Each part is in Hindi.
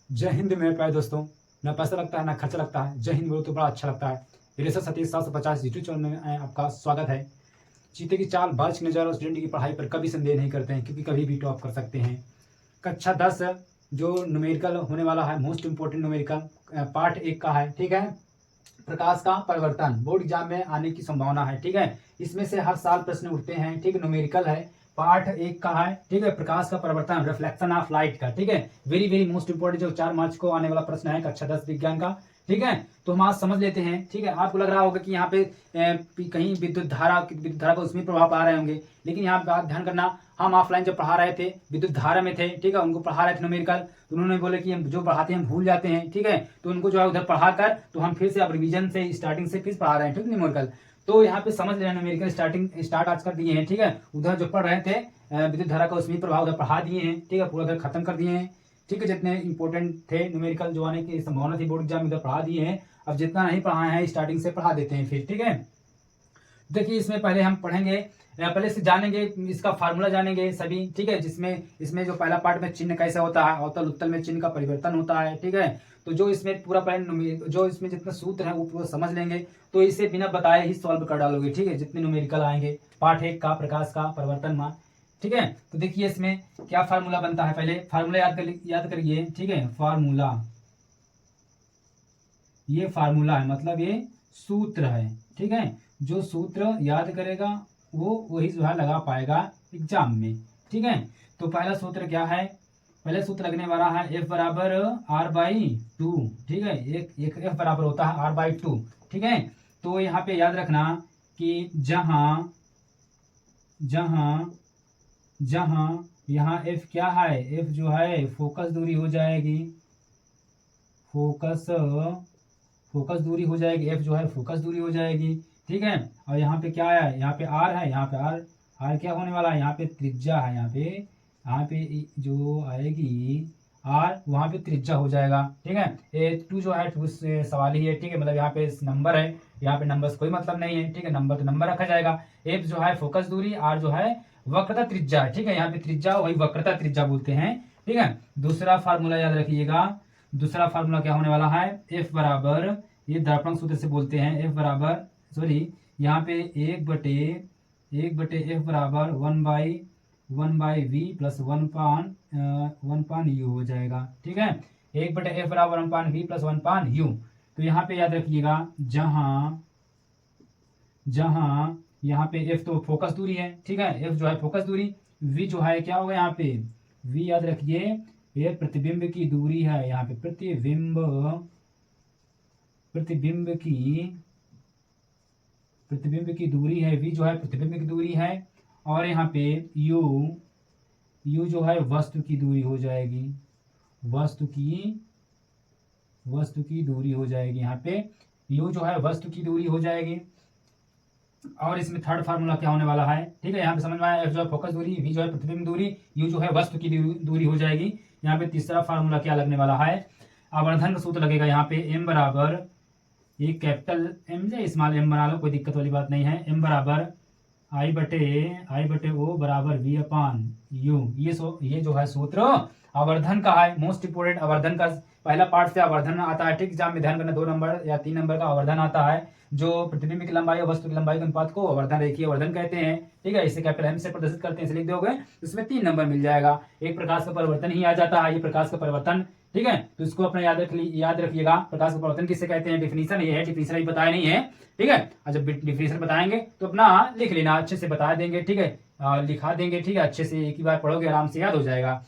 जय हिंद मेरे प्यारे दोस्तों। ना पैसा लगता है ना खर्चा लगता है। जय हिंद बोलो तो बड़ा अच्छा लगता है। रेसर सतीश 750 यूट्यूब चैनल में आपका स्वागत है। चीते की चाल बारिश की नज़र और स्टूडेंट की पढ़ाई पर कभी संदेह नहीं करते हैं, क्योंकि कभी भी टॉप कर सकते हैं। कक्षा 10 जो न्यूमेरिकल होने वाला है, मोस्ट इंपोर्टेंट न्यूमेरिकल पार्ट 1 का है। ठीक है, प्रकाश का परिवर्तन बोर्ड एग्जाम में आने की संभावना है। ठीक है, इसमें से हर साल प्रश्न उठते हैं। ठीक है, न्यूमेरिकल है, पार्ट 1 का है। ठीक है, प्रकाश का परिवर्तन, रिफ्लेक्शन ऑफ लाइट का। ठीक है, वेरी वेरी मोस्ट इंपोर्टेंट जो 4 मार्च को आने वाला प्रश्न है कक्षा 10 विज्ञान का। ठीक है, तो हम आज समझ लेते हैं। ठीक है, आपको लग रहा होगा कि यहाँ पे कहीं विद्युत धारा को उसमें प्रभाव पा रहे होंगे, लेकिन यहाँ पे ध्यान करना, हम ऑफलाइन जब पढ़ा रहे थे विद्युत धारा में थे। ठीक है, उनको पढ़ा रहे थे न्यूमेरिकल, तो उन्होंने बोले कि हम जो पढ़ाते हैं हम भूल जाते हैं। ठीक है, तो उनको जो है उधर पढ़ा कर तो हम फिर से अब रिवीजन से स्टार्टिंग से फिर पढ़ा रहे हैं। ठीक है, न्यूमेरिकल तो यहाँ पे समझ लेना, न्यूमेरिकल स्टार्ट आज कर दिए हैं। ठीक है, उधर जो पढ़ रहे थे विद्युत धारा का उसमें प्रभाव उधर पढ़ा दिए हैं। ठीक है, पूरा उधर खत्म कर दिए हैं। ठीक है, जितने इंपॉर्टेंट थे न्यूमेरिकल जो आने की संभावना थी बोर्ड एग्जाम में उधर पढ़ा दिए हैं। अब जितना नहीं पढ़ाए हैं स्टार्टिंग से पढ़ा देते हैं फिर। ठीक है, देखिए इसमें पहले हम पढ़ेंगे, पहले से जानेंगे इसका फार्मूला जानेंगे सभी। ठीक है, जिसमें इसमें जो पहला पार्ट में चिन्ह कैसे होता है, अवतल उत्तल में चिन्ह का परिवर्तन होता है। ठीक है, तो जो इसमें पूरा पहले जो इसमें जितने सूत्र हैं वो पूरा समझ लेंगे, तो इसे बिना बताए ही सॉल्व कर डालोगे। ठीक है, जितने न्यूमेरिकल आएंगे पार्ट 1 का प्रकाश का परिवर्तन मान। ठीक है, तो देखिए इसमें क्या फार्मूला बनता है, पहले फार्मूला याद करिए। ठीक है, फार्मूला, ये फार्मूला है, मतलब ये सूत्र है। ठीक है, जो सूत्र याद करेगा वो वही जो है लगा पाएगा एग्जाम में। ठीक है, तो पहला सूत्र क्या है, पहले सूत्र लगने वाला है F बराबर R/2। ठीक है, एक F बराबर होता है R/2। ठीक है, तो यहाँ पे याद रखना कि जहां जहां जहां यहाँ F क्या है, F जो है फोकस दूरी हो जाएगी, फोकस दूरी हो जाएगी, F जो है फोकस दूरी हो जाएगी। ठीक है, और यहाँ पे क्या है, यहाँ पे R है, यहाँ पे R क्या होने वाला है, यहाँ पे त्रिज्या है, यहाँ पे जो आएगी R वहाँ पे त्रिज्या हो जाएगा। ठीक है, A2 जो है उस सवाल ही है। ठीक है, मतलब यहाँ पे नंबर है, यहाँ पे नंबर से कोई मतलब नहीं है। ठीक है, नंबर तो नंबर रखा जाएगा। F जो है फोकस दूरी, R जो है वक्रता त्रिज्या है। ठीक है, यहाँ पे त्रिज्या वही वक्रता त्रिज्या बोलते हैं। ठीक है, दूसरा फार्मूला याद रखिएगा। दूसरा फार्मूला क्या होने वाला है, F बराबर, ये दर्पण सूत्र से बोलते हैं, F बराबर सॉरी यहाँ पे एक बटे F बराबर 1/V प्लस 1/U हो जाएगा। ठीक है, 1/F बराबर 1/V प्लस 1/U। तो यहाँ पे याद रखिएगा, जहां यहाँ पे F तो फोकस दूरी है। ठीक है, F जो है फोकस दूरी, V जो है क्या होगा यहाँ पे, V याद रखिए ये प्रतिबिंब की दूरी है। यहाँ पे प्रतिबिंब की दूरी है, V जो है प्रतिबिंब की दूरी है। और यहाँ पे U जो है वस्तु की दूरी हो जाएगी, वस्तु की दूरी हो जाएगी। यहाँ पे U जो है वस्तु की दूरी हो जाएगी। और इसमें थर्ड फार्मूला क्या होने वाला है, ठीक है, यहाँ पे समझ में आया, F जो है फोकस दूरी, V जो है प्रतिबिंब दूरी, U जो है वस्तु की दूरी हो जाएगी। यहाँ पे तीसरा फार्मूला क्या लगने वाला है, आवर्धन का सूत्र लगेगा। यहाँ पे M बराबर, ये कैपिटल M से स्मॉल m बना लो, कोई दिक्कत वाली बात नहीं है। M बराबर I बटे O बराबर V/U। ये जो है सूत्र आवर्धन का है, मोस्ट इंपोर्टेंट आवर्धन का पहला पार्ट से आवर्धन आता है। ठीक, एग्जाम में ध्यान करना, 2 नंबर या 3 नंबर का आवर्धन आता है, जो प्रतिबिंब की लंबाई और वस्तु की लंबाई के अनुपात को आवर्धन, रेखीय आवर्धन कहते हैं। ठीक है, इसे कैपिटल M से प्रदर्शित करते हैं, इसे लिख दोगे इसमें 3 नंबर मिल जाएगा। एक प्रकाश का परिवर्तन ही आ जाता है, ये प्रकाश का परिवर्तन। ठीक है, तो इसको अपना याद रखिएगा, प्रकाश का परिवर्तन किसे कहते हैं, डिफिनीशन ये है, डिफिनीशन अभी बताया नहीं है। ठीक है, और जब डिफिनीशन बताएंगे तो अपना लिख लेना, अच्छे से बता देंगे। ठीक है, लिखा देंगे। ठीक है, अच्छे से एक ही बार पढ़ोगे आराम से याद हो जाएगा।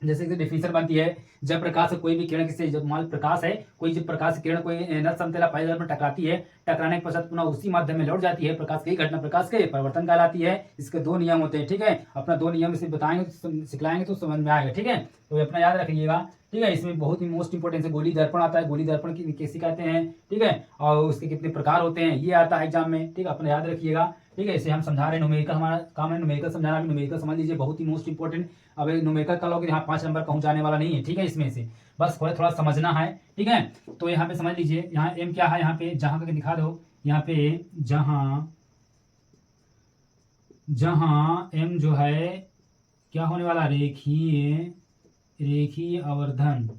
जैसे कि डिफिनीशन बनती है, जब प्रकाश कोई भी किरण किसी, जब मान प्रकाश है, कोई जब प्रकाश किरण कोई नल समतल पदार्थ में टकराती है, टकराने के पश्चात पुनः उसी माध्यम में लौट जाती है, प्रकाश की घटना प्रकाश के परिवर्तन कहलाती है। इसके 2 नियम होते हैं। ठीक है, अपना 2 नियम से बताएंगे, सिखलाएंगे तो समझ में आएगा। ठीक है, तो अपना याद रखिएगा। ठीक है, इसमें बहुत ही मोस्ट इंपोर्टेंट है, गोली दर्पण आता है, गोली दर्पण की कैसे कहते हैं। ठीक है, और उसके कितने प्रकार होते हैं ये आता है एग्जाम में। ठीक है, अपना याद रखिएगा। ठीक है, इसे हम समझा रहे हैं, न्यूमेरिकल हमारा काम है, न्यूमेरिकल समझाना। न्यूमेरिकल समझ लीजिए, बहुत ही मोस्ट इंपोर्टेंट। अब न्यूमेरिकल का लोग यहाँ 5 नंबर कहूँ जाने वाला नहीं है। ठीक है, इसमें से बस थोड़ा समझना है। ठीक है, तो यहाँ पे समझ लीजिए, यहाँ M क्या है, यहाँ पे जहां करके दिखा दो, यहाँ पे जहां M जो है क्या होने वाला, रेखीय आवर्धन।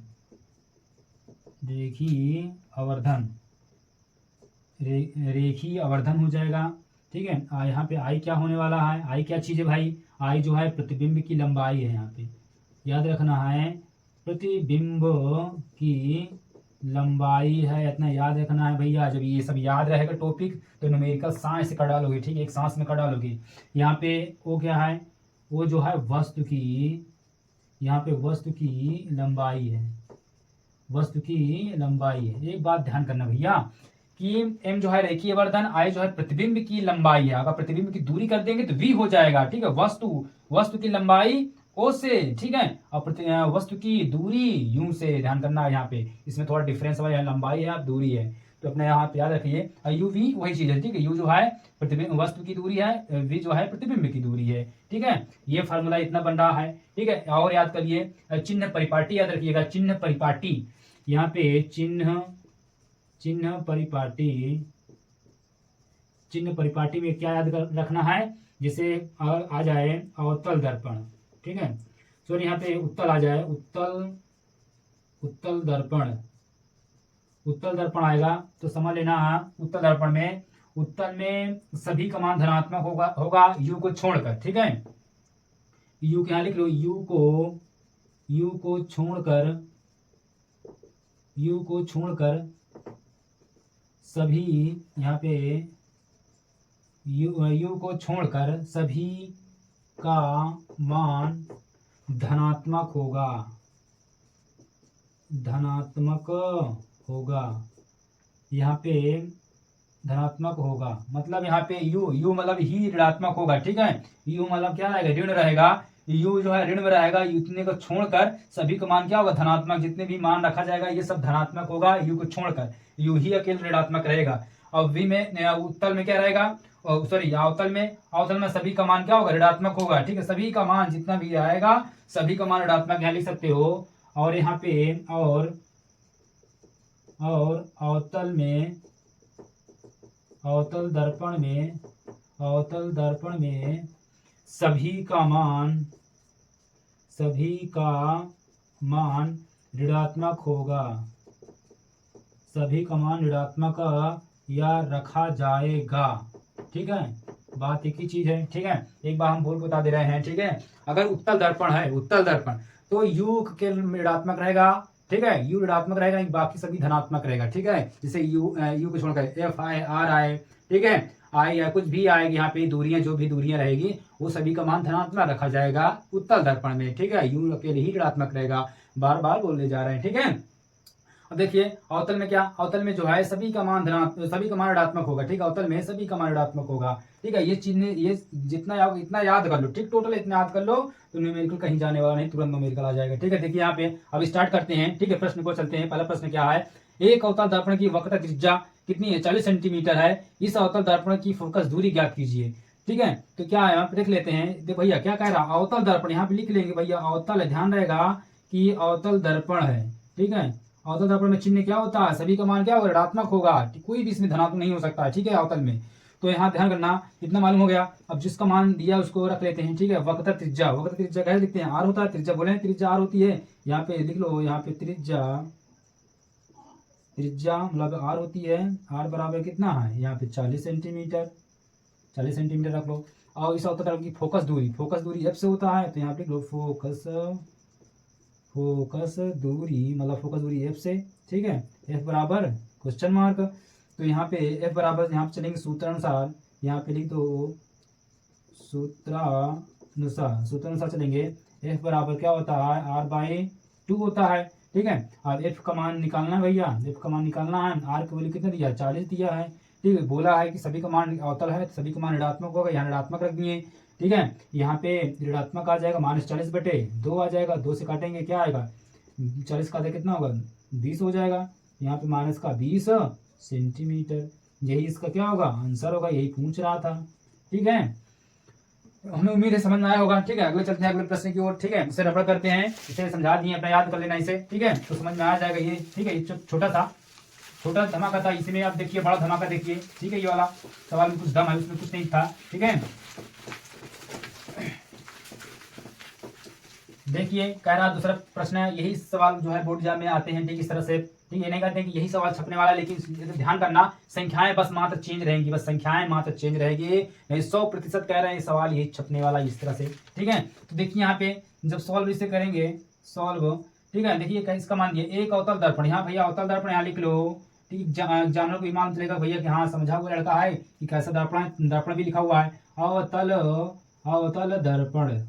रेखीय आवर्धन, रेखीय आवर्धन हो जाएगा। ठीक है, यहाँ पे आई क्या होने वाला है, आई क्या चीज़ है भाई, आई जो है प्रतिबिंब की लंबाई है। यहाँ पे याद रखना है, प्रतिबिंब की लंबाई है, इतना याद रखना है भैया। जब ये सब याद रहेगा टॉपिक तो न्यूमेरिकल सांस कर डालोगे। ठीक है, एक सांस में कर डालोगे। यहाँ पे वो क्या है, वो जो है वस्तु की, यहाँ पे वस्तु की लंबाई है, वस्तु की लंबाई है। एक बात ध्यान करना भैया कि m जो है रेखीय आवर्धन, I जो है प्रतिबिंब की लंबाई है। अगर प्रतिबिंब की दूरी कर देंगे तो v हो जाएगा। ठीक है, वस्तु की लंबाई o से, ठीक है, और वस्तु की दूरी u से। ध्यान करना है यहाँ पे, इसमें थोड़ा डिफरेंस है, लंबाई है दूरी है, तो अपने यहाँ पे याद रखिए u v वही चीज है। ठीक है, u जो है प्रतिबिंब वस्तु की दूरी है, v जो है प्रतिबिंब की दूरी है। ठीक है, ये फार्मूला इतना बन रहा है। ठीक है, और याद करिए चिन्ह परिपाटी याद रखिएगा, चिन्ह परिपाटी। यहाँ पे चिन्ह परिपाटी में क्या याद रखना है, जैसे अगर आ जाए अवतल दर्पण। ठीक है, सॉरी यहाँ पे उत्तल आ जाए, उत्तल दर्पण आएगा तो समझ लेना उत्तल दर्पण में, उत्तल में सभी का मान धनात्मक होगा u को छोड़कर। ठीक है, u के यहाँ लिख लो, u को छोड़कर सभी, यहाँ पे u को छोड़कर सभी का मान धनात्मक होगा। यहाँ पे धनात्मक होगा मतलब यहाँ पे u मतलब ही ऋणात्मक होगा। ठीक है, u मतलब क्या रहेगा, ऋण रहेगा। u जो है ऋण में रहेगा, इतने को छोड़कर सभी का मान क्या होगा, धनात्मक। जितने भी मान रखा जाएगा ये सब धनात्मक होगा, u को छोड़कर, u ही अकेले ऋणात्मक रहेगा। और v में उत्तल में क्या रहेगा, सॉरी अवतल में सभी का मान क्या होगा, ऋणात्मक होगा। ठीक है, सभी का मान जितना भी आएगा सभी का मान ऋणात्मक यहाँ लिख सकते हो। और यहाँ पे और अवतल दर्पण में सभी का मान ऋणात्मक होगा, सभी का मान ऋणात्मक या रखा जाएगा। ठीक है, बात एक ही चीज है। ठीक है, एक बार हम बोल बता दे रहे हैं। ठीक है, अगर उत्तल दर्पण है, उत्तल दर्पण तो u के ऋणात्मक रहेगा। ठीक है, u ऋणात्मक रहेगा, बाकी सभी धनात्मक रहेगा। ठीक है, जैसे u को छोड़कर f आए, r आए, ठीक है, आई या कुछ भी आएगी, यहाँ पे दूरियां जो भी दूरियां रहेगी वो सभी का मान धनात्मक रखा जाएगा उत्तल दर्पण में। ठीक है, u अकेले ही ऋणात्मक रहेगा, बार बार बोलने जा रहे हैं। ठीक है, अब देखिए अवतल में क्या, अवतल में जो है सभी का मान ऋणात्मक होगा। ठीक है, अवतल में सभी का मान ऋणात्मक होगा। ठीक है, ये चिन्ह, ये इतना याद कर लो। ठीक, टोटल इतना याद कर लो तो न्यूमेरिकल कहीं जाने वाला नहीं, तुरंत न्यूमेरिकल आ जाएगा। ठीक है, देखिए यहाँ पे अब स्टार्ट करते हैं। ठीक है, प्रश्न को चलते हैं। पहला प्रश्न क्या है, एक अवतल दर्पण की वक्रता त्रिज्या कितनी है, 40 सेंटीमीटर है। इस अवतल दर्पण की फोकस दूरी ज्ञात कीजिए। ठीक है, तो क्या है, यहाँ पे देख लेते हैं। देखो भैया क्या कह रहा, अवतल दर्पण यहाँ पे लिख लेंगे भैया, अवतल है, ध्यान रहेगा कि अवतल दर्पण है। ठीक है, अवतल दर्पण में चिन्ह क्या होता है, सभी का मान क्या होगा, ऋणात्मक होगा, कोई भी इसमें धनात्मक नहीं हो सकता है। ठीक है, अवतल में तो यहाँ ध्यान करना, इतना मालूम हो गया। अब जिसका मान दिया उसको रख लेते हैं। ठीक है, वक्रता त्रिज्या, कैसे लिखते हैं, आर होता है, त्रिज्या बोले त्रिज्या आर होती है। यहाँ पे लिख लो, यहाँ पे त्रिज्या मतलब आर होती है, आर बराबर कितना है, यहाँ पे 40 सेंटीमीटर रख लो। और इस अवतल दर्पण की फोकस दूरी एफ से होता है, तो यहाँ पे लिख लो फोकस दूरी एफ से। ठीक है, एफ बराबर क्वेश्चन मार्क, तो यहाँ पे एफ बराबर, यहाँ पे चलेंगे सूत्रानुसार, यहाँ पे लिख दो सूत्रानुसार चलेंगे। एफ बराबर क्या होता है, r/2 होता है। ठीक है, अब एफ का मान निकालना है भैया, एफ का मान निकालना है। आर की वैल्यू कितना दिया, 40 दिया है। ठीक है, बोला है कि सभी का मान अवतल है, सभी का मान ऋणात्मक होगा, यहाँ ऋणात्मक रख दिए। ठीक है, यहाँ पे ऋणात्मक आ जाएगा, -40/2 आ जाएगा, 2 से काटेंगे क्या आएगा, 40 का कितना होगा, 20 हो जाएगा। यहाँ पे माइनस का 20 सेंटीमीटर, यही इसका क्या होगा, आंसर होगा, यही पूछ रहा था। ठीक है, हमें उम्मीद है समझ में आया होगा। ठीक है, अगले चलते हैं अगले प्रश्न की ओर। ठीक है, इसे रेफर करते हैं, इसे समझा दिए, अपना याद कर लेना इसे। ठीक है, तो समझ में आ जाएगा ये। ठीक है, ये छोटा धमाका था, इसमें आप देखिए बड़ा धमाका देखिए। ठीक है, ये वाला सवाल में कुछ दम है, उसमें कुछ नहीं था। ठीक है, देखिए कह रहा दूसरा प्रश्न है, यही सवाल जो है बोर्ड एग्जाम में आते हैं। ठीक, इस तरह से ठीक है, ये नहीं कहते कि यही सवाल छपने वाला है, लेकिन ध्यान करना संख्याएं बस मात्र चेंज रहेंगी, बस संख्याएं मात्र चेंज रहेगी, 100% कह रहे हैं सवाल यही छपने वाला इस तरह से। ठीक है, तो देखिए यहाँ पे जब सॉल्व इसे करेंगे सॉल्व, ठीक है, देखिए इसका मान दिया एक अवतल दर्पण, यहाँ भैया अवतल दर्पण यहाँ लिख लो। ठीक, एग्जामिनर को ईमान चलेगा भैया कि हाँ समझा हुआ लड़का है कि कैसा दर्पण, दर्पण भी लिखा हुआ है, अवतल अवतल दर्पण,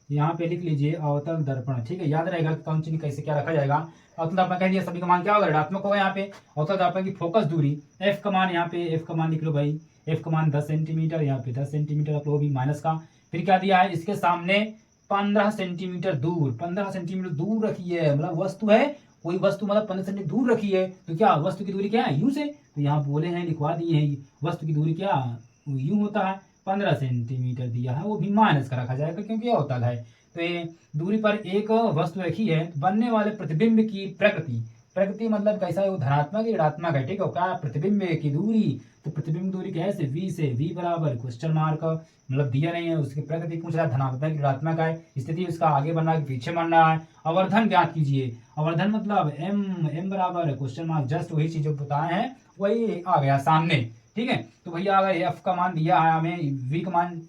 यहाँ पे लिख लीजिए अवतल दर्पण। ठीक है, याद रहेगा कि कौन चीज कैसे क्या रखा जाएगा। अवतल दर्पण कह दिया, सभी का मान क्या होगा, ऋणात्मक होगा। यहाँ पे अवतल दर्पण की फोकस दूरी एफ का मान, यहाँ पे एफ का मान लिख लो भाई, एफ का मान 10 सेंटीमीटर, यहाँ पे 10 सेंटीमीटर तो भी माइनस का, फिर क्या दिया है इसके सामने 15 सेंटीमीटर दूर, 15 सेंटीमीटर दूर रखी है, मतलब वस्तु है कोई वस्तु मतलब 15 सेंटीमीटर दूर रखी है, तो क्या वस्तु की दूरी क्या है, यू से, तो यहाँ बोले हैं लिखवा दिए हैं वस्तु की दूरी क्या यू होता है, 15 सेंटीमीटर दिया है, वो भी माइनस का रखा जाएगा क्योंकि अवतल है। तो ये दूरी पर एक वस्तु रखी है, बनने वाले प्रतिबिंब की प्रकृति, प्रकृति मतलब कैसा है, वो धनात्मक या ऋणात्मक है। ठीक है, क्या प्रतिबिंब की दूरी, तो प्रतिबिंब दूरी कैसे, v से, v बराबर क्वेश्चन मार्क, मतलब दिया नहीं है, उसकी प्रकृति पूछ रहा है धनात्मक ऋणात्मक है, स्थिति उसका आगे बढ़ना है पीछे बढ़ना है। अवर्धन ज्ञात कीजिए, अवर्धन मतलब m बराबर क्वेश्चन मार्क, जस्ट वही चीज जो बताए हैं वही आ गया सामने। ठीक है, तो भैया अगर एफ का मान दिया है, हमें वी का मान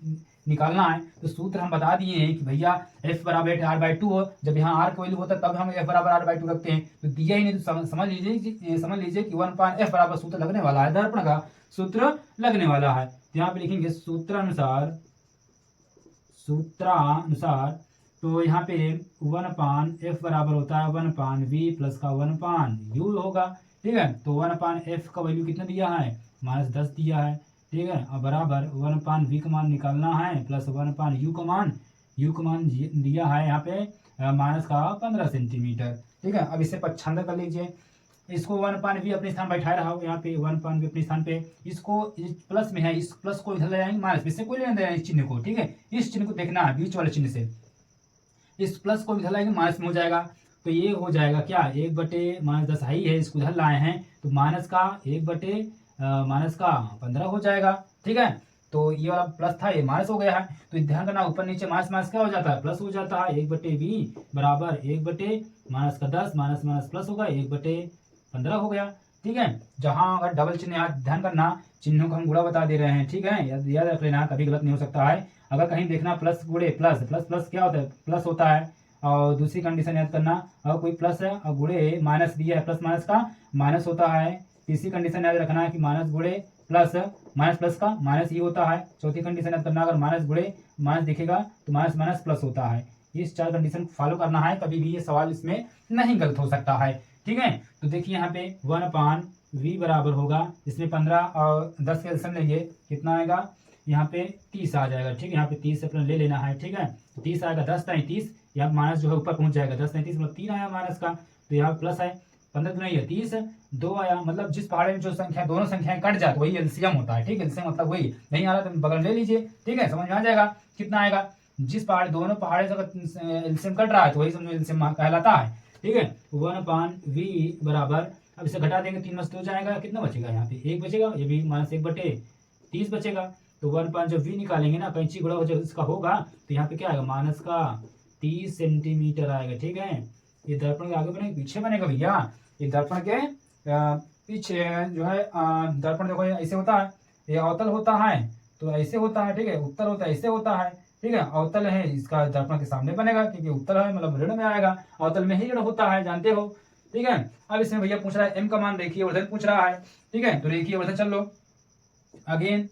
निकालना है, तो सूत्र हम बता दिए हैं कि भैया एफ बराबर r/2 हो, जब यहाँ r का वैल्यू होता है तब हम एफ बराबर r/2 रखते हैं, तो दिया ही नहीं तो समझ लीजिए कि 1/f बराबर सूत्र लगने वाला है, दर्पण का सूत्र लगने वाला है। तो यहाँ पे लिखेंगे सूत्रानुसार, तो यहाँ पे 1/f बराबर होता है 1/v प्लस का 1/u होगा। ठीक है, तो 1/f का वैल्यू कितना दिया है, -10 दिया है। ठीक है, अब बराबर 1/v का मान निकालना है प्लस 1/u का मान, u का मान दिया है यहाँ पे माइनस का 15 सेंटीमीटर। ठीक है, अब इसे पच्छांदा कर लीजिए, इसको 1/v अपने स्थान बैठाए रहा हो, यहाँ पे 1/v अपने स्थान पे, इसको इस प्लस में है, इस प्लस को इधर ले जाएंगे माइनस में, इससे कोई लेना देना इस चिन्ह को। ठीक है, इस चिन्ह को देखना है, बीच वाले चिन्ह से इस प्लस को इधर लाएंगे माइनस में हो जाएगा, तो ये हो जाएगा क्या 1/-10 ही है, इसको इधर लाए हैं तो माइनस का 1/-15 हो जाएगा। ठीक है, तो ये वाला प्लस था ये माइनस हो गया है, तो ध्यान करना ऊपर नीचे माइनस माइनस क्या हो जाता है, प्लस हो जाता है। 1/v बराबर 1/-10 माइनस माइनस प्लस होगा 1/15 हो गया। ठीक है, जहां अगर डबल चिन्ह यहाँ ध्यान करना, चिन्हों को हम गुणा बता दे रहे हैं। ठीक है, याद रख लेना, कभी गलत नहीं हो सकता है। अगर कहीं देखना प्लस गुणे प्लस, प्लस प्लस क्या होता है, प्लस होता है। और दूसरी कंडीशन याद करना, अगर कोई प्लस है और गुणे माइनस दिया है, प्लस माइनस का माइनस होता है। तीसरी कंडीशन याद रखना है कि माइनस गुणे प्लस, माइनस प्लस का माइनस ही होता है। चौथी कंडीशन याद करना, अगर माइनस गुणे माइनस दिखेगा तो माइनस माइनस प्लस होता है। इस 4 कंडीशन फॉलो करना है, कभी भी ये सवाल इसमें नहीं गलत हो सकता है। ठीक है, तो देखिए यहाँ पे 1/v बराबर होगा, इसमें 15 और 10 के एलसीएम लेंगे, कितना आएगा यहाँ पे 30 आ जाएगा। ठीक है, यहाँ पे 30 अपना ले लेना है। ठीक है, 30 आएगा, 10 नहीं 30, यहाँ माइनस जो है ऊपर पहुंच जाएगा, 10 नहीं 30 मतलब 3 आया माइनस का, तो यहाँ प्लस है, 15 नहीं है 30, 2 आया, मतलब जिस पहाड़े में जो संख्या दोनों संख्याएं कट जाए वही एलसीएम होता है। ठीक है, एलसीएम मतलब वही, नहीं आ रहा तो बगल ले लीजिए। ठीक है, समझ में आ जाएगा कितना आएगा, जिस पहाड़ दोनों पहाड़े से अगर एलसीएम कट रहा है तो वही समझो एलसीएम कहलाता है। ठीक है, 1/v बराबर, अब इसे घटा देंगे 3 में से 2 जाएगा, कितना बचेगा यहाँ पे 1 बचेगा, ये भी -1/30 बचेगा। तो 1/5 जब v निकालेंगे ना, कैंची गुणा हो जब इसका होगा तो यहाँ पे क्या आएगा माइनस का 30 सेंटीमीटर आएगा। ठीक है, ये दर्पण के आगे बनेगा पीछे बनेगा भैया, ये दर्पण के पीछे जो है दर्पण देखो ऐसे होता है, ये अवतल होता है तो ऐसे होता है। ठीक है, उत्तल होता है ऐसे होता है। ठीक है, अवतल है इसका दर्पण के सामने बनेगा क्योंकि उत्तल है मतलब ऋण में आएगा, अवतल में ही ऋण होता है, जानते हो। ठीक है, अब इसमें भैया पूछ रहा है m का मान रेखीय वर्धन पूछ रहा है। ठीक है, तो रेखीय वर्धन चल लो, अगेन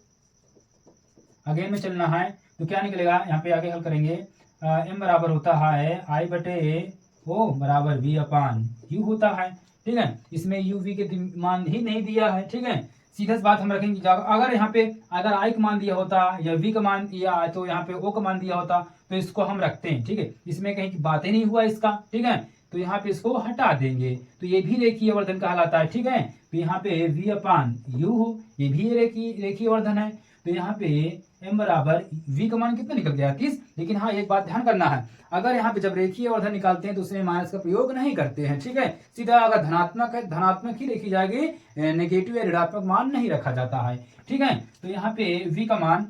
में चलना है तो क्या निकलेगा, यहाँ पे आगे हल करेंगे, m बराबर होता है I/O बराबर v/u होता है। ठीक है, इसमें u v के मान ही नहीं दिया है। ठीक है, सीधा सी बात हम रखेंगे, अगर यहाँ पे अगर I का मान दिया होता या v का मान दिया तो यहाँ पे O का मान दिया होता तो इसको हम रखते हैं। ठीक है, इसमें कहीं की बात ही नहीं हुआ इसका। ठीक है, तो यहाँ पे इसको हटा देंगे, तो ये भी रेखीय वर्धन कहलाता है। ठीक है, तो यहाँ पे v/u ये भी रेखीय वर्धन है। तो यहाँ पे m बराबर v का मान कितना निकल गया 30। लेकिन हाँ एक बात ध्यान करना है, अगर यहाँ पे जब रेखीय वर्धन निकालते हैं तो उसमें माइनस का प्रयोग नहीं करते हैं। ठीक है, सीधा अगर धनात्मक है धनात्मक ही लिखी जाएगी, नेगेटिव या ऋणात्मक मान नहीं रखा जाता है। ठीक है, तो यहाँ पे v का मान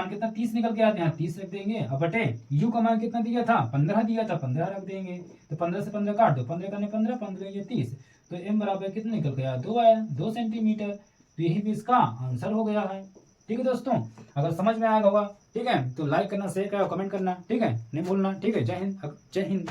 कितना 30 निकल के आते हैं, 30 रख देंगे, अब बटे u का मान कितना दिया था 15 दिया था, 15 रख देंगे। तो 15 से 15 काट दो, 15 करने 15, 15 ये 30, तो m बराबर कितना निकल गया, 2 आया, 2 सेंटीमीटर। तो यही भी इसका आंसर हो गया है। ठीक है दोस्तों, अगर समझ में आया होगा, ठीक है, तो लाइक करना, शेयर करना, कमेंट करना, ठीक है, नहीं भूलना। ठीक है, जय हिंद, जय हिंद।